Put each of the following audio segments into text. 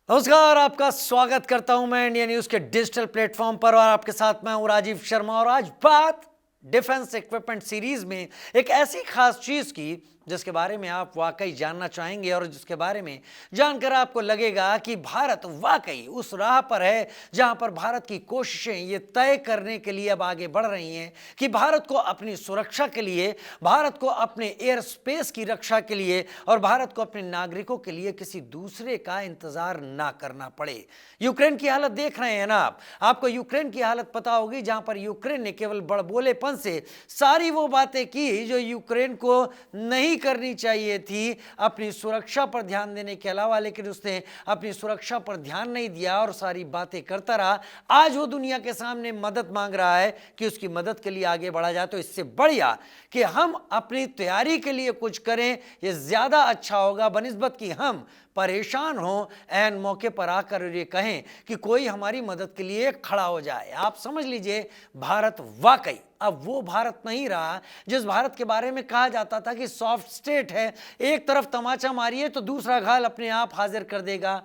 नमस्कार, आपका स्वागत करता हूं मैं इंडिया न्यूज के डिजिटल प्लेटफॉर्म पर और आपके साथ मैं हूं राजीव शर्मा। और आज बात डिफेंस इक्विपमेंट सीरीज में एक ऐसी खास चीज की जिसके बारे में आप वाकई जानना चाहेंगे और जिसके बारे में जानकर आपको लगेगा कि भारत वाकई उस राह पर है जहां पर भारत की कोशिशें ये तय करने के लिए अब आगे बढ़ रही हैं कि भारत को अपनी सुरक्षा के लिए, भारत को अपने एयर स्पेस की रक्षा के लिए और भारत को अपने नागरिकों के लिए किसी दूसरे का इंतजार ना करना पड़े। यूक्रेन की हालत देख रहे हैं ना आपको यूक्रेन की हालत पता होगी, जहां पर यूक्रेन ने केवल बड़बोलेपन से सारी वो बातें की जो यूक्रेन को नहीं करनी चाहिए थी अपनी सुरक्षा पर ध्यान देने के अलावा, लेकिन उसने अपनी सुरक्षा पर ध्यान नहीं दिया और सारी बातें करता रहा। आज वो दुनिया के सामने मदद मांग रहा है कि उसकी मदद के लिए आगे बढ़ा जाए। तो इससे बढ़िया कि हम अपनी तैयारी के लिए कुछ करें, ये ज्यादा अच्छा होगा बनिस्बत कि हम परेशान हो एन मौके पर आकर ये कहें कि कोई हमारी मदद के लिए खड़ा हो जाए। आप समझ लीजिए, भारत वाकई अब वो भारत नहीं रहा जिस भारत के बारे में कहा जाता था कि सॉफ्ट स्टेट है, एक तरफ तमाचा मारिए तो दूसरा घायल अपने आप हाजिर कर देगा।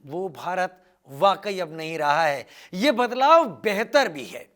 वो भारत वाकई अब नहीं रहा है। ये बदलाव बेहतर भी है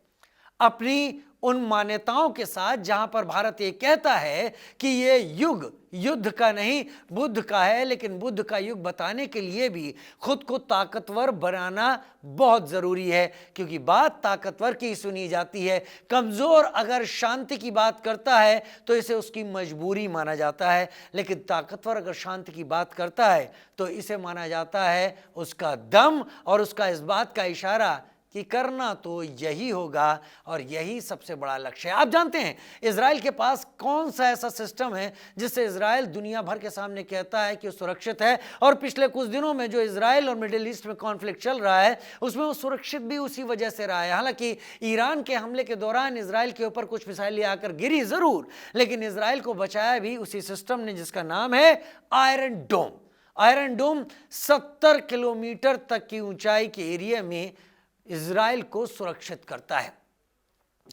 अपनी उन मान्यताओं के साथ, जहां पर भारत ये कहता है कि ये युग युद्ध का नहीं बुद्ध का है, लेकिन बुद्ध का युग बताने के लिए भी खुद को ताकतवर बनाना बहुत जरूरी है, क्योंकि बात ताकतवर की सुनी जाती है। कमजोर अगर शांति की बात करता है तो इसे उसकी मजबूरी माना जाता है, लेकिन ताकतवर अगर शांति की बात करता है तो इसे माना जाता है उसका दम और उसका इस बात का इशारा कि करना तो यही होगा और यही सबसे बड़ा लक्ष्य है। आप जानते हैं इजराइल के पास कौन सा ऐसा सिस्टम है जिससे इजराइल दुनिया भर के सामने कहता है कि वो सुरक्षित है, और पिछले कुछ दिनों में जो इजराइल और मिडिल ईस्ट में कॉन्फ्लिक्ट चल रहा है उसमें वो सुरक्षित भी उसी वजह से रहा है। हालांकि ईरान के हमले के दौरान इजराइल के ऊपर कुछ मिसाइलें आकर गिरी जरूर, लेकिन इजराइल को बचाया भी उसी सिस्टम ने जिसका नाम है आयरन डोम। आयरन डोम 70 किलोमीटर तक की ऊंचाई के एरिया में इजराइल को सुरक्षित करता है।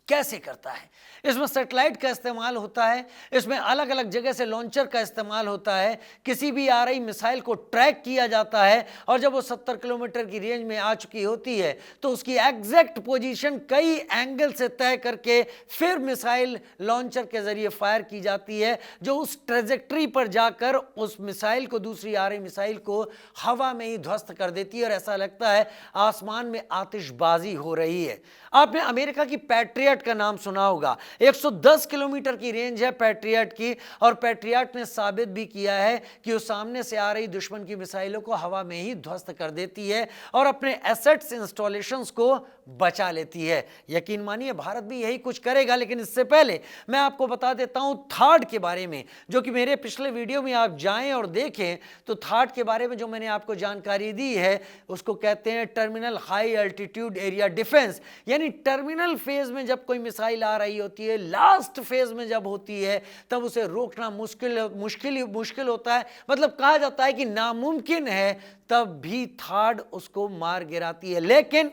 कैसे करता है? इसमें सैटेलाइट का इस्तेमाल होता है, इसमें अलग अलग जगह से लॉन्चर का इस्तेमाल होता है, किसी भी आ रही मिसाइल को ट्रैक किया जाता है और जब वो 70 किलोमीटर की रेंज में आ चुकी होती है तो उसकी एग्जैक्ट पोजीशन कई एंगल से तय करके फिर मिसाइल लॉन्चर के जरिए फायर की जाती है, जो उस ट्रेजेक्ट्री पर जाकर उस मिसाइल को, दूसरी आ रही मिसाइल को हवा में ही ध्वस्त कर देती है और ऐसा लगता है आसमान में आतिशबाजी हो रही है। आपने अमेरिका की पैट्रियट का नाम सुना होगा। 110 किलोमीटर की रेंज है पैट्रियट की, और पैट्रियट ने साबित भी किया है कि वो सामने से आ रही दुश्मन की मिसाइलों को हवा में ही ध्वस्त कर देती है और अपने एसेट्स इंस्टॉलेशंस को बचा लेती है। यकीन मानिए भारत भी यही कुछ करेगा, लेकिन इससे पहले मैं आपको बता देता हूं थार्ड के बारे में, जो कि मेरे पिछले वीडियो में आप जाएं और देखें तो थार्ड के बारे में जो मैंने आपको जानकारी दी है उसको कहते हैं terminal high altitude area defence. यानी टर्मिनल फेज में जब कोई मिसाइल आ रही होती है, लास्ट फेज में जब होती है, तब उसे रोकना मुश्किल होता है। मतलब कहा जाता है कि नामुमकिन है, तब भी थार्ड उसको मार गिराती है। लेकिन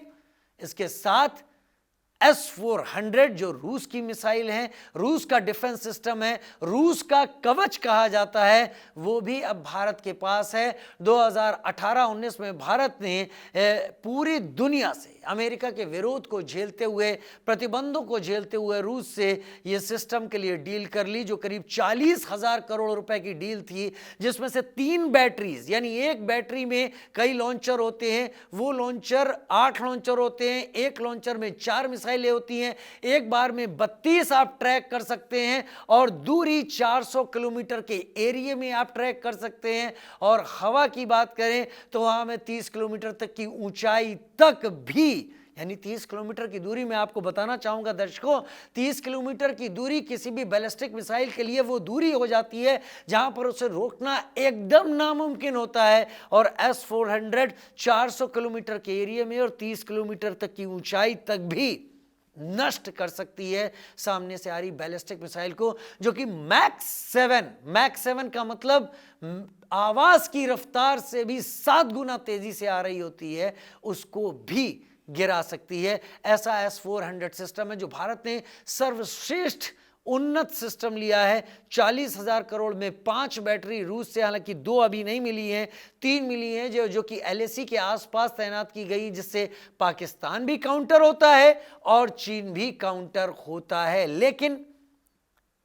इसके साथ S-400 जो रूस की मिसाइल है, रूस का डिफेंस सिस्टम है, रूस का कवच कहा जाता है, वो भी अब भारत के पास है। 2018-19 में भारत ने पूरी दुनिया से अमेरिका के विरोध को झेलते हुए, प्रतिबंधों को झेलते हुए रूस से ये सिस्टम के लिए डील कर ली, जो करीब 40,000 करोड़ रुपए की डील थी, जिसमें से 3 बैटरीज, यानी एक बैटरी में कई लॉन्चर होते हैं, वो लॉन्चर 8 लॉन्चर होते हैं, एक लॉन्चर में 4 मिसाइलें होती हैं, एक बार में 32 आप ट्रैक कर सकते हैं और दूरी 400 किलोमीटर के एरिया में आप ट्रैक कर सकते हैं। और हवा की बात करें तो वहां में 30 किलोमीटर तक की ऊंचाई तक भी, यानी 30 किलोमीटर की दूरी में आपको बताना चाहूंगा दर्शकों, 30 किलोमीटर की दूरी किसी भी बैलिस्टिक मिसाइल के लिए वो दूरी हो जाती है जहां पर उसे रोकना एकदम नामुमकिन होता है। और S-400 400 किलोमीटर के एरिया में और 30 किलोमीटर तक की ऊंचाई तक भी नष्ट कर सकती है सामने से आ रही बैलिस्टिक मिसाइल को, जो कि मैक 7 का मतलब आवाज की रफ्तार से भी 7 गुना तेजी से आ रही होती है, उसको भी गिरा सकती है। ऐसा S-400 सिस्टम है जो भारत ने सर्वश्रेष्ठ उन्नत सिस्टम लिया है। 40,000 करोड़ में 5 बैटरी रूस से, हालांकि 2 अभी नहीं मिली हैं, 3 मिली हैं जो कि LAC के आसपास तैनात की गई, जिससे पाकिस्तान भी काउंटर होता है और चीन भी काउंटर होता है। लेकिन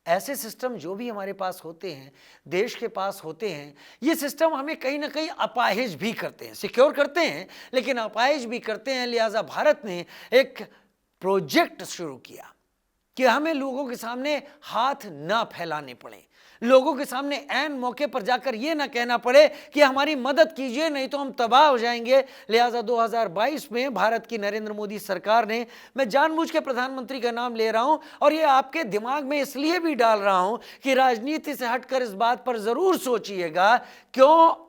ऐसे सिस्टम जो भी हमारे पास होते हैं, देश के पास होते हैं, ये सिस्टम हमें कहीं ना कहीं अपाहिज भी करते हैं, सिक्योर करते हैं लेकिन अपाहिज भी करते हैं। लिहाजा भारत ने एक प्रोजेक्ट शुरू किया कि हमें लोगों के सामने हाथ ना फैलाने पड़े, लोगों के सामने ऐन मौके पर जाकर यह ना कहना पड़े कि हमारी मदद कीजिए नहीं तो हम तबाह हो जाएंगे। लिहाजा 2022 में भारत की नरेंद्र मोदी सरकार ने, मैं जानबूझ के प्रधानमंत्री का नाम ले रहा हूं और यह आपके दिमाग में इसलिए भी डाल रहा हूं कि राजनीति से हटकर इस बात पर जरूर सोचिएगा, क्यों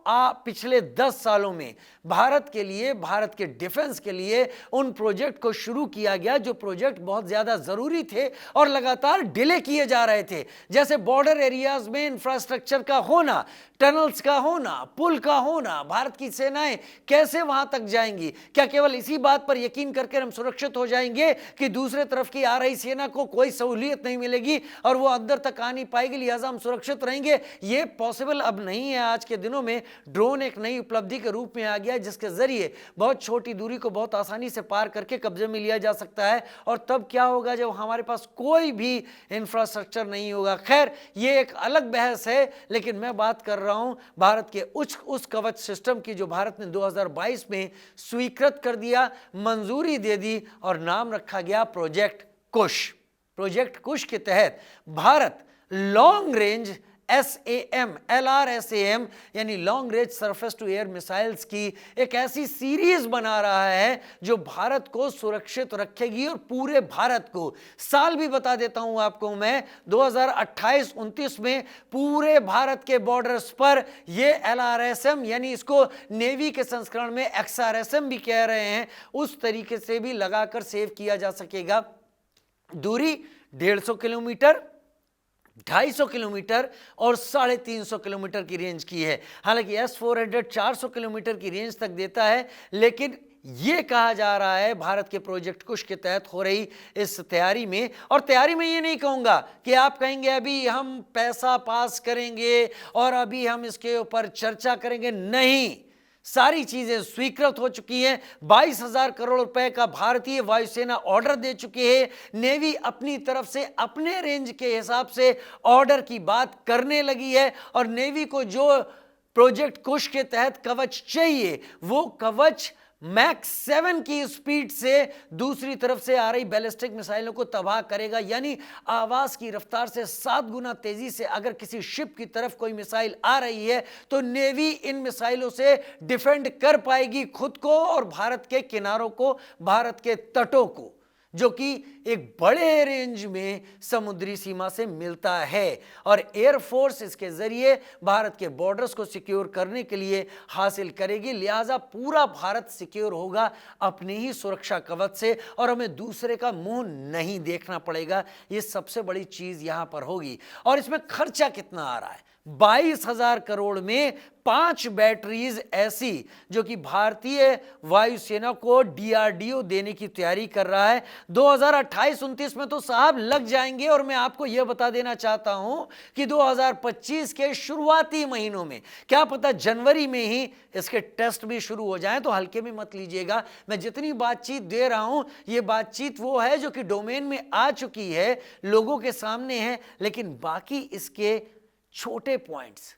पिछले 10 सालों में भारत के लिए, भारत के डिफेंस के लिए उन प्रोजेक्ट को शुरू किया गया जो प्रोजेक्ट बहुत ज्यादा जरूरी थे और लगातार डिले किए जा रहे थे। जैसे बॉर्डर एरियाज में इंफ्रास्ट्रक्चर का होना, टनल्स का होना, पुल का होना, भारत की सेनाएं कैसे वहां तक जाएंगी? क्या केवल इसी बात पर यकीन करके हम सुरक्षित हो जाएंगे कि दूसरे तरफ की आ रही सेना को कोई सहूलियत नहीं मिलेगी और वो अंदर तक आ नहीं पाएगी, लिहाजा हम सुरक्षित रहेंगे? ये पॉसिबल अब नहीं है। आज के दिनों में ड्रोन एक नई उपलब्धि के रूप में आ गया, जिसके जरिए बहुत छोटी दूरी को बहुत आसानी से पार करके कब्जे में लिया जा सकता है। और तब क्या होगा जब हमारे पास कोई भी इंफ्रास्ट्रक्चर नहीं होगा? खैर, ये एक अलग बहस है, लेकिन मैं बात कर रहा हूं भारत के उस कवच सिस्टम की जो भारत ने 2022 में स्वीकृत कर दिया, मंजूरी दे दी और नाम रखा गया प्रोजेक्ट कुश। प्रोजेक्ट कुश के तहत Bharat long range SAM, LRSAM यानी long range surface to air missiles की एक ऐसी सीरीज बना रहा है जो भारत को सुरक्षित रखेगी और पूरे भारत को। साल भी बता देता हूं आपको मैं, 2028-29 में पूरे भारत के बॉर्डर्स पर ये LRSM, यानी इसको नेवी के संस्करण में XRSM भी कह रहे हैं, उस तरीके से भी लगाकर सेव किया जा सकेगा। दूरी 150 किलोमीटर, 250 किलोमीटर और 350 किलोमीटर की रेंज की है। हालांकि S-400 400 किलोमीटर की रेंज तक देता है, लेकिन यह कहा जा रहा है भारत के प्रोजेक्ट कुश के तहत हो रही इस तैयारी में, और तैयारी में ये नहीं कहूंगा कि आप कहेंगे अभी हम पैसा पास करेंगे और अभी हम इसके ऊपर चर्चा करेंगे, नहीं, सारी चीजें स्वीकृत हो चुकी हैं। 22,000 करोड़ रुपए का भारतीय वायुसेना ऑर्डर दे चुकी है। नेवी अपनी तरफ से अपने रेंज के हिसाब से ऑर्डर की बात करने लगी है और नेवी को जो प्रोजेक्ट कुश के तहत कवच चाहिए, वो कवच मैक 7 की स्पीड से दूसरी तरफ से आ रही बैलिस्टिक मिसाइलों को तबाह करेगा। यानी आवाज की रफ्तार से 7 गुना तेजी से अगर किसी शिप की तरफ कोई मिसाइल आ रही है तो नेवी इन मिसाइलों से डिफेंड कर पाएगी खुद को और भारत के किनारों को, भारत के तटों को, जो कि एक बड़े रेंज में समुद्री सीमा से मिलता है। और एयरफोर्स इसके जरिए भारत के बॉर्डर्स को सिक्योर करने के लिए हासिल करेगी। लिहाजा पूरा भारत सिक्योर होगा अपनी ही सुरक्षा कवच से और हमें दूसरे का मुंह नहीं देखना पड़ेगा। ये सबसे बड़ी चीज यहां पर होगी। और इसमें खर्चा कितना आ रहा है? 22,000 करोड़ में 5 बैटरीज ऐसी जो कि भारतीय वायुसेना को DRDO देने की तैयारी कर रहा है। 2028-29 में तो साहब लग जाएंगे। और मैं आपको यह बता देना चाहता हूं कि 2025 के शुरुआती महीनों में, क्या पता जनवरी में ही इसके टेस्ट भी शुरू हो जाएं, तो हल्के में मत लीजिएगा। मैं जितनी बातचीत दे रहा हूं, यह बातचीत वो है जो कि डोमेन में आ चुकी है, लोगों के सामने है, लेकिन बाकी इसके छोटे पॉइंट्स,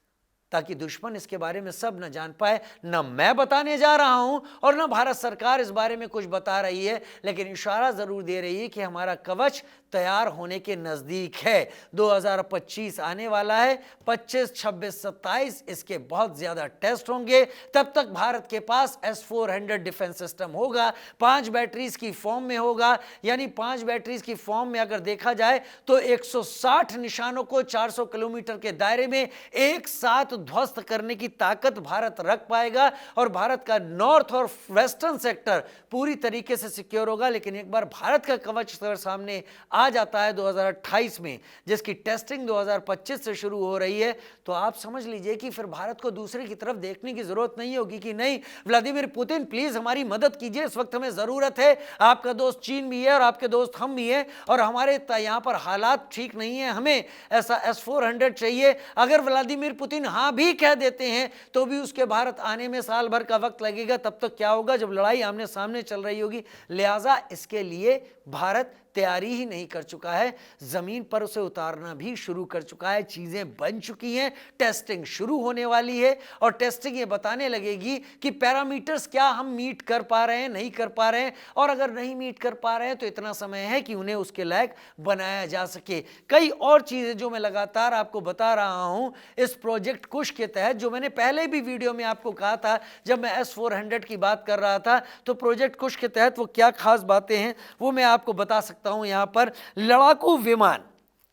ताकि दुश्मन इसके बारे में सब न जान पाए, न मैं बताने जा रहा हूं और न भारत सरकार इस बारे में कुछ बता रही है, लेकिन इशारा जरूर दे रही है कि हमारा कवच तैयार होने के नजदीक है। 2025 आने वाला है, 25, 26, 27 इसके बहुत ज्यादा टेस्ट होंगे। तब तक भारत के पास S-400 डिफेंस सिस्टम होगा, 5 बैटरीज की फॉर्म में होगा। यानी 5 बैटरीज की फॉर्म में अगर देखा जाए तो 160 निशानों को 400 किलोमीटर के दायरे में एक साथ ध्वस्त करने की ताकत भारत रख पाएगा और भारत का नॉर्थ और वेस्टर्न सेक्टर पूरी तरीके से सिक्योर होगा। लेकिन एक बार भारत का कवच सामने आ जाता है 2028 में, जिसकी टेस्टिंग 2025 से शुरू हो रही है, तो आप समझ लीजिए कि फिर भारत को दूसरे की तरफ देखने की जरूरत नहीं होगी कि नहीं व्लादिमीर पुतिन प्लीज हमारी मदद कीजिए, इस वक्त हमें जरूरत है। आपका दोस्त चीन भी है और आपके दोस्त हम भी हैं और हमारे यहाँ पर हालात ठीक नहीं है, हमें ऐसा S-400 चाहिए। अगर व्लादिमीर पुतिन हाँ भी कह देते हैं तो भी उसके भारत आने में साल भर का वक्त लगेगा। तब तक क्या होगा जब लड़ाई आमने सामने चल रही होगी। लिहाजा इसके लिए भारत तैयारी ही नहीं कर चुका है, जमीन पर उसे उतारना भी शुरू कर चुका है। चीजें बन चुकी हैं, टेस्टिंग शुरू होने वाली है और टेस्टिंग ये बताने लगेगी कि पैरामीटर्स क्या हम मीट कर पा रहे हैं, नहीं कर पा रहे हैं, और अगर नहीं मीट कर पा रहे हैं तो इतना समय है कि उन्हें उसके लायक बनाया जा सके। कई और चीजें जो मैं लगातार आपको बता रहा हूं इस प्रोजेक्ट कुश के तहत, जो मैंने पहले भी वीडियो में आपको कहा था जब मैं S-400 की बात कर रहा था, तो प्रोजेक्ट कुश के तहत वो क्या खास बातें हैं वो मैं आपको बता सकता हूं। यहां पर लड़ाकू विमान,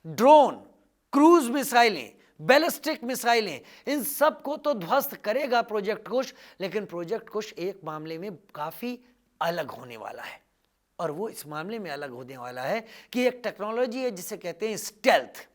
ड्रोन, क्रूज मिसाइलें, बैलिस्टिक मिसाइलें, इन सब को तो ध्वस्त करेगा प्रोजेक्ट कुश। लेकिन प्रोजेक्ट कुश एक मामले में काफी अलग होने वाला है और वो इस मामले में अलग होने वाला है कि एक टेक्नोलॉजी है जिसे कहते हैं स्टेल्थ।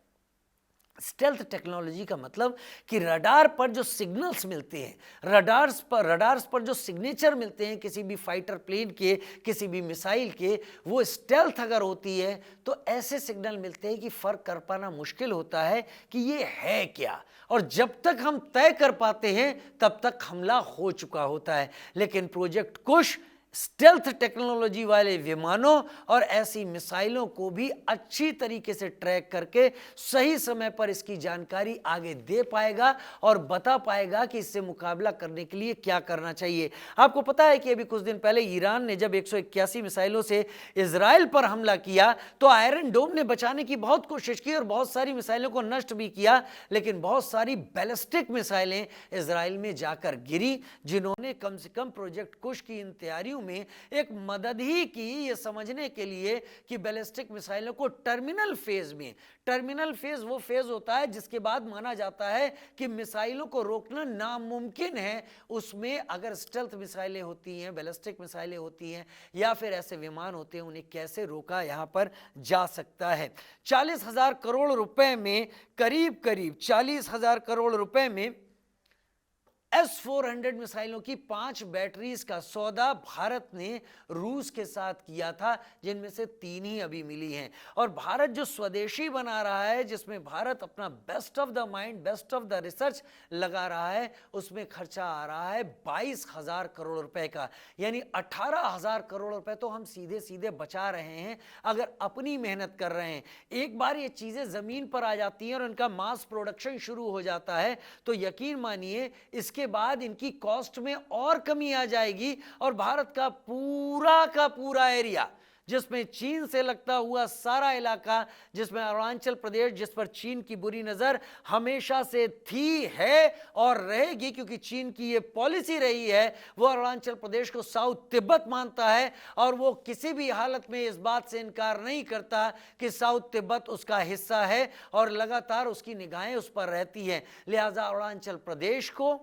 स्टेल्थ टेक्नोलॉजी का मतलब कि रडार पर जो सिग्नल्स मिलते हैं, रडार्स पर जो सिग्नेचर मिलते हैं किसी भी फाइटर प्लेन के, किसी भी मिसाइल के, वो स्टेल्थ अगर होती है तो ऐसे सिग्नल मिलते हैं कि फर्क कर पाना मुश्किल होता है कि ये है क्या, और जब तक हम तय कर पाते हैं तब तक हमला हो चुका होता है। लेकिन प्रोजेक्ट कुश स्टेल्थ टेक्नोलॉजी वाले विमानों और ऐसी मिसाइलों को भी अच्छी तरीके से ट्रैक करके सही समय पर इसकी जानकारी आगे दे पाएगा और बता पाएगा कि इससे मुकाबला करने के लिए क्या करना चाहिए। आपको पता है कि अभी कुछ दिन पहले ईरान ने जब 181 मिसाइलों से इजराइल पर हमला किया तो आयरन डोम ने बचाने की बहुत कोशिश की और बहुत सारी मिसाइलों को नष्ट भी किया, लेकिन बहुत सारी बैलिस्टिक मिसाइलें इजराइल में जाकर गिरी, जिन्होंने कम से कम प्रोजेक्ट कुश की इन तैयारियों में एक मदद ही की ये समझने के लिए कि बैलिस्टिक मिसाइलों को टर्मिनल फेज में, टर्मिनल फेज वो फेज होता है जिसके बाद माना जाता है कि मिसाइलों को रोकना नामुमकिन है, उसमें अगर स्टेल्थ मिसाइलें होती हैं, बैलिस्टिक मिसाइलें होती हैं या फिर ऐसे विमान होते हैं, उन्हें कैसे रोका यहां पर जा सकता है। 40,000 करोड़ रुपए में, करीब 40,000 करोड़ रुपए में S-400 मिसाइलों की 5 बैटरीज का सौदा भारत ने रूस के साथ किया था, जिनमें से 3 ही अभी मिली हैं। और भारत जो स्वदेशी बना रहा है, जिसमें भारत अपना best of the mind, best of the research लगा रहा है, उसमें खर्चा आ रहा है 22,000 करोड़ रुपए का, यानी 18,000 करोड़ रुपए तो हम सीधे सीधे बचा रहे हैं अगर अपनी मेहनत कर रहे हैं। एक बार ये चीजें जमीन पर आ जाती हैं और इनका मास प्रोडक्शन शुरू हो जाता है तो यकीन मानिए इसके बाद इनकी कॉस्ट में और कमी आ जाएगी और भारत का पूरा एरिया, जिसमें चीन से लगता हुआ सारा इलाका, जिसमें अरुणाचल प्रदेश, जिस पर चीन की बुरी नजर हमेशा से थी, है और रहेगी, क्योंकि चीन की ये पॉलिसी रही है, वो अरुणाचल प्रदेश को साउथ तिब्बत मानता है और वो किसी भी हालत में इस बात से इनकार नहीं करता कि साउथ तिब्बत उसका हिस्सा है और लगातार उसकी निगाहें उस पर रहती हैं। लिहाजा अरुणाचल प्रदेश को,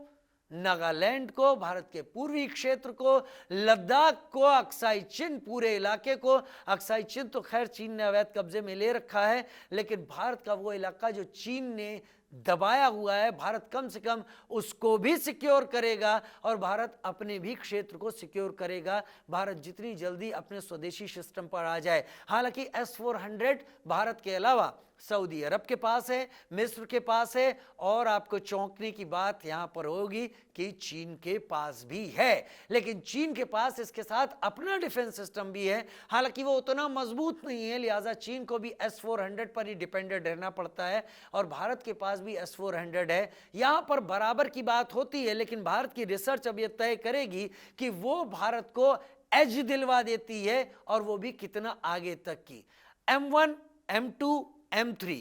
नागालैंड को, भारत के पूर्वी क्षेत्र को, लद्दाख को, अक्साई चिन पूरे इलाके को, अक्साई चिन तो खैर चीन ने अवैध कब्जे में ले रखा है, लेकिन भारत का वो इलाका जो चीन ने दबाया हुआ है, भारत कम से कम उसको भी सिक्योर करेगा और भारत अपने भी क्षेत्र को सिक्योर करेगा, भारत जितनी जल्दी अपने स्वदेशी सिस्टम पर आ जाए। हालांकि S-400 भारत के अलावा सऊदी अरब के पास है, मिस्र के पास है और आपको चौंकने की बात यहां पर होगी कि चीन के पास भी है, लेकिन चीन के पास इसके साथ अपना डिफेंस सिस्टम भी है, हालांकि वो उतना मजबूत नहीं है, लिहाजा चीन को भी S-400 पर ही डिपेंडेंट रहना पड़ता है और भारत के पास भी S-400 है। यहां पर बराबर की बात होती है, लेकिन भारत की रिसर्च अब यह तय करेगी कि वो भारत को एज दिलवा देती है और वो भी कितना आगे तक की। M1, M2, M3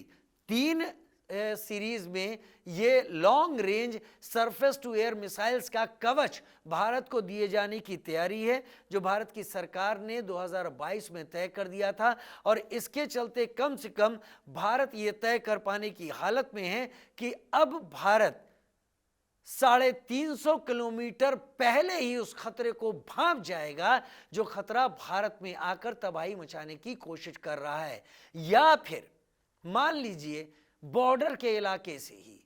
तीन सीरीज में ये long range surface to air missiles का कवच भारत को दिए जाने की तैयारी है, जो भारत की सरकार ने 2022 में तय कर दिया था और इसके चलते कम से कम भारत ये तय कर पाने की हालत में है कि अब भारत 350 किलोमीटर पहले ही उस खतरे को भांप जाएगा जो खतरा भारत में आकर तबाही मचाने की कोशिश कर रहा है। या फिर मान लीजिए बॉर्डर के इलाके से ही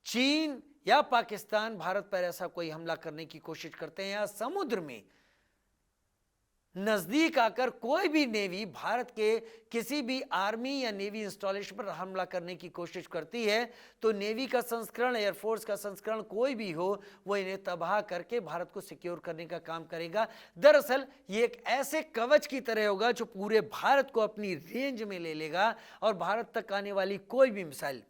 चीन या पाकिस्तान भारत पर ऐसा कोई हमला करने की कोशिश करते हैं, या समुद्र में नजदीक आकर कोई भी नेवी भारत के किसी भी आर्मी या नेवी इंस्टॉलेशन पर हमला करने की कोशिश करती है, तो नेवी का संस्करण, एयरफोर्स का संस्करण कोई भी हो, वो इन्हें तबाह करके भारत को सिक्योर करने का काम करेगा। दरअसल ये एक ऐसे कवच की तरह होगा जो पूरे भारत को अपनी रेंज में ले लेगा और भारत तक आने वाली कोई भी मिसाइल,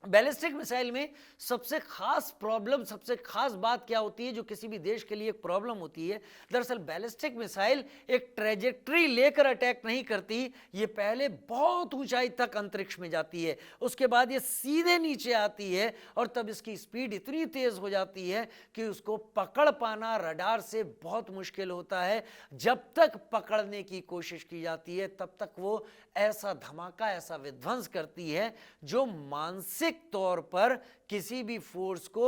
बैलिस्टिक मिसाइल में सबसे खास प्रॉब्लम, सबसे खास बात क्या होती है जो किसी भी देश के लिए एक प्रॉब्लम होती है? दरअसल बैलिस्टिक मिसाइल एक ट्रेजेक्ट्री लेकर अटैक नहीं करती, ये पहले बहुत ऊंचाई तक अंतरिक्ष में जाती है, उसके बाद ये सीधे नीचे आती है और तब इसकी स्पीड इतनी तेज हो जाती है कि उसको पकड़ पाना रडार से बहुत मुश्किल होता है। जब तक पकड़ने की कोशिश की जाती है तब तक वो ऐसा धमाका, ऐसा विध्वंस करती है जो मानसिक तौर पर किसी भी फोर्स को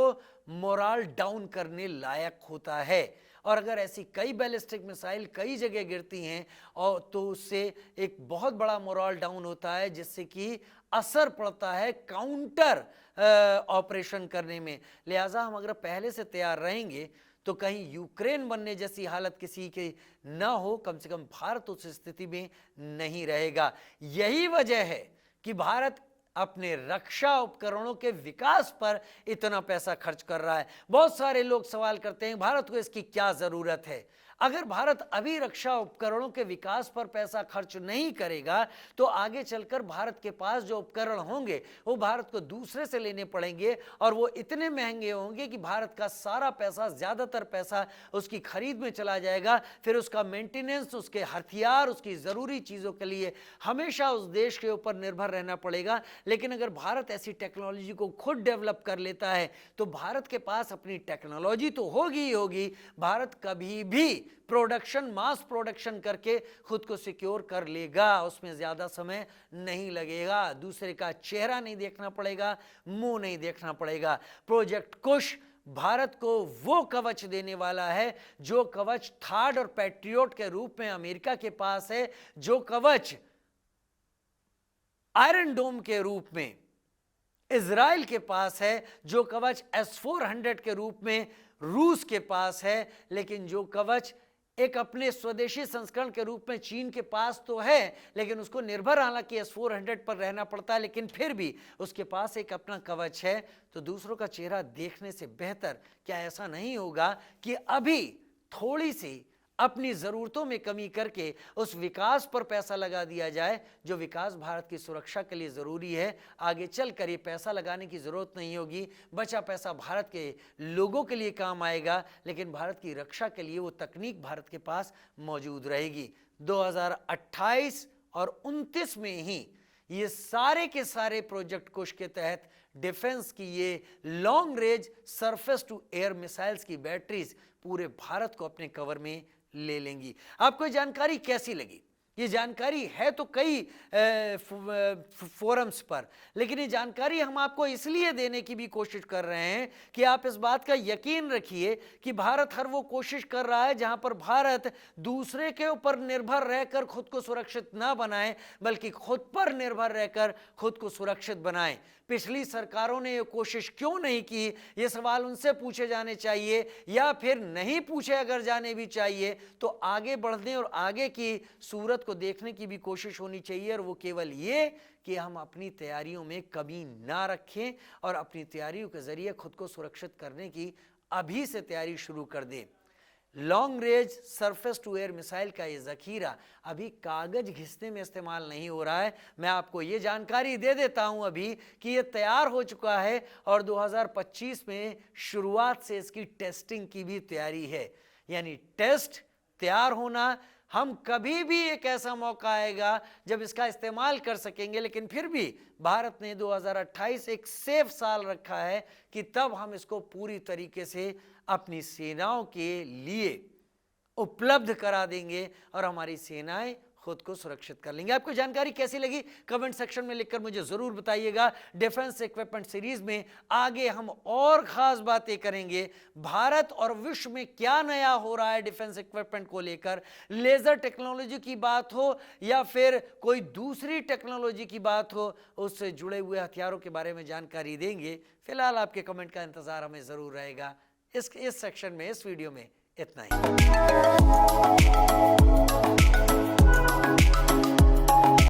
मोरल डाउन करने लायक होता है। और अगर ऐसी कई बैलिस्टिक मिसाइल कई जगह गिरती हैं और तो उससे एक बहुत बड़ा मोरल डाउन होता है, जिससे कि असर पड़ता है काउंटर ऑपरेशन करने में। लिहाजा हम अगर पहले से तैयार रहेंगे तो कहीं यूक्रेन बनने जैसी हालत किसी की ना हो, कम से कम भारत उस स्थिति में नहीं रहेगा। यही वजह है कि भारत अपने रक्षा उपकरणों के विकास पर इतना पैसा खर्च कर रहा है। बहुत सारे लोग सवाल करते हैं भारत को इसकी क्या जरूरत है। अगर भारत अभी रक्षा उपकरणों के विकास पर पैसा खर्च नहीं करेगा तो आगे चलकर भारत के पास जो उपकरण होंगे वो भारत को दूसरे से लेने पड़ेंगे और वो इतने महंगे होंगे कि भारत का सारा पैसा, ज्यादातर पैसा उसकी खरीद में चला जाएगा। फिर उसका मेंटेनेंस, उसके हथियार, उसकी जरूरी चीजों के लिए हमेशा उस देश के ऊपर निर्भर रहना पड़ेगा। लेकिन अगर भारत ऐसी टेक्नोलॉजी को खुद डेवलप कर लेता है तो भारत के पास अपनी टेक्नोलॉजी तो होगी ही होगी, भारत कभी भी प्रोडक्शन, मास प्रोडक्शन करके खुद को सिक्योर कर लेगा। उसमें ज्यादा समय नहीं लगेगा, दूसरे का चेहरा नहीं देखना पड़ेगा, मुंह नहीं देखना पड़ेगा। प्रोजेक्ट कुश भारत को वो कवच देने वाला है जो कवच थार्ड और पैट्रियोट के रूप में अमेरिका के पास है, जो कवच आयरन डोम के रूप में इजराइल के पास है, जो कवच S-400 के रूप में रूस के पास है, लेकिन जो कवच एक अपने स्वदेशी संस्करण के रूप में चीन के पास तो है, लेकिन उसको निर्भर हालांकि S-400 पर रहना पड़ता है, लेकिन फिर भी उसके पास एक अपना कवच है। तो दूसरों का चेहरा देखने से बेहतर क्या ऐसा नहीं होगा कि अभी थोड़ी सी अपनी ज़रूरतों में कमी करके उस विकास पर पैसा लगा दिया जाए जो विकास भारत की सुरक्षा के लिए ज़रूरी है। आगे चलकर ये पैसा लगाने की ज़रूरत नहीं होगी, बचा पैसा भारत के लोगों के लिए काम आएगा, लेकिन भारत की रक्षा के लिए वो तकनीक भारत के पास मौजूद रहेगी। 2028 और 29 में ही ये सारे के सारे प्रोजेक्ट कुश के तहत डिफेंस की ये long range surface to air missiles की बैटरीज पूरे भारत को अपने कवर में ले लेंगी। आपको ये जानकारी कैसी लगी? ये जानकारी है तो कई फोरम्स पर, लेकिन ये जानकारी हम आपको इसलिए देने की भी कोशिश कर रहे हैं कि आप इस बात का यकीन रखिए कि भारत हर वो कोशिश कर रहा है जहां पर भारत दूसरे के ऊपर निर्भर रहकर खुद को सुरक्षित ना बनाए, बल्कि खुद पर निर्भर रहकर खुद को सुरक्षित बनाए। पिछली सरकारों ने ये कोशिश क्यों नहीं की, ये सवाल उनसे पूछे जाने चाहिए, या फिर नहीं पूछे अगर जाने भी चाहिए तो आगे बढ़ने और आगे की सूरत को देखने की भी कोशिश होनी चाहिए। और वो केवल ये कि हम अपनी तैयारियों में कमी ना रखें और अपनी तैयारियों के जरिए खुद को सुरक्षित करने की अभी से तैयारी शुरू कर दें। Long range surface to air missile का ये जखीरा अभी कागज घिसने में इस्तेमाल नहीं हो रहा है। मैं आपको ये जानकारी दे देता हूं अभी कि ये तैयार हो चुका है और 2025 में शुरुआत से इसकी टेस्टिंग की भी तैयारी है। यानी टेस्ट, तैयार होना, हम कभी भी एक ऐसा मौका आएगा जब इसका इस्तेमाल कर सकेंगे, लेकिन फिर भी भारत ने 2028 एक सेफ साल रखा है कि तब हम इसको पूरी तरीके से अपनी सेनाओं के लिए उपलब्ध करा देंगे और हमारी सेनाएं खुद को सुरक्षित कर लेंगे। आपको जानकारी कैसी लगी कमेंट सेक्शन में लिखकर मुझे जरूर बताइएगा। डिफेंस इक्विपमेंट सीरीज में आगे हम और खास बातें करेंगे। भारत और विश्व में क्या नया हो रहा है डिफेंस इक्विपमेंट को लेकर, लेजर टेक्नोलॉजी की बात हो या फिर कोई दूसरी टेक्नोलॉजी की बात हो, उससे जुड़े हुए हथियारों के बारे में जानकारी देंगे। फिलहाल आपके कमेंट का इंतजार हमें जरूर रहेगा। इस सेक्शन में, इस वीडियो में इतना ही।